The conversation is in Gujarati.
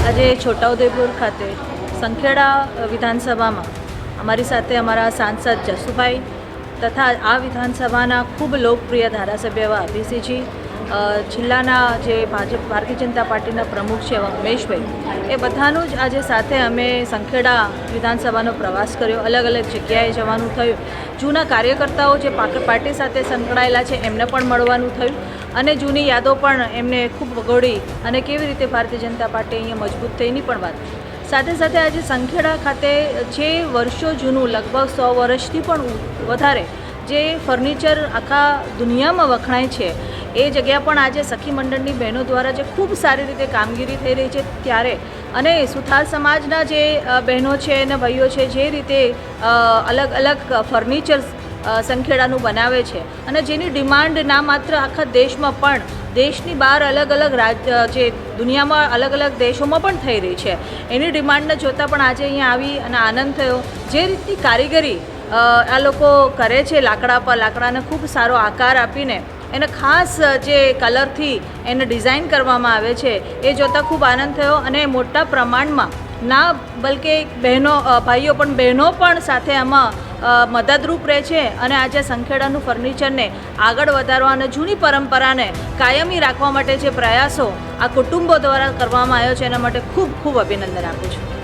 આજે છોટાઉદેપુર ખાતે સંખેડા વિધાનસભામાં અમારી સાથે અમારા સાંસદ જસુભાઈ તથા આ વિધાનસભાના ખૂબ લોકપ્રિય ધારાસભ્ય એવા અભિસિંહજી, જિલ્લાના જે ભારતીય જનતા પાર્ટીના પ્રમુખ છે એવા ઉમેશભાઈ, એ બધાનું જ આજે સાથે અમે સંખેડા વિધાનસભાનો પ્રવાસ કર્યો. અલગ અલગ જગ્યાએ જવાનું થયું. જૂના કાર્યકર્તાઓ જે પાર્ટી સાથે સંકળાયેલા છે એમને પણ મળવાનું થયું અને જૂની યાદો પણ એમને ખૂબ વગોડી અને કેવી રીતે ભારતીય જનતા પાર્ટી અહીંયા મજબૂત થઈની પણ વાત. સાથે સાથે આજે સંખેડા ખાતે જે વર્ષો જૂનું લગભગ 100 વર્ષથી પણ વધારે જે ફર્નિચર આખા દુનિયામાં વખણાય છે એ જગ્યા પણ આજે સખી મંડળની બહેનો દ્વારા જે ખૂબ સારી રીતે કામગીરી થઈ રહી છે ત્યારે, અને સુથાર સમાજના જે બહેનો છે અને ભાઈઓ છે જે રીતે અલગ અલગ ફર્નિચર સંખેડાનું બનાવે છે અને જેની ડિમાન્ડ ના માત્ર આખા દેશમાં પણ દેશની બહાર અલગ અલગ જે દુનિયામાં અલગ અલગ દેશોમાં પણ થઈ રહી છે, એની ડિમાન્ડને જોતાં પણ આજે અહીંયા આવી અને આનંદ થયો. જે રીતની કારીગરી આ લોકો કરે છે લાકડા પર, લાકડાને ખૂબ સારો આકાર આપીને એને ખાસ જે કલરથી એને ડિઝાઇન કરવામાં આવે છે એ જોતાં ખૂબ આનંદ થયો. અને મોટા પ્રમાણમાં ના બલકે બહેનો ભાઈઓ પણ બહેનો પણ સાથે આમાં મદદરૂપ રહે છે અને આજે સંખેડાનું ફર્નિચરને આગળ વધારવા અને જૂની પરંપરાને કાયમી રાખવા માટે જે પ્રયાસો આ કુટુંબો દ્વારા કરવામાં આવ્યો છે એના માટે ખૂબ ખૂબ અભિનંદન આપું છું.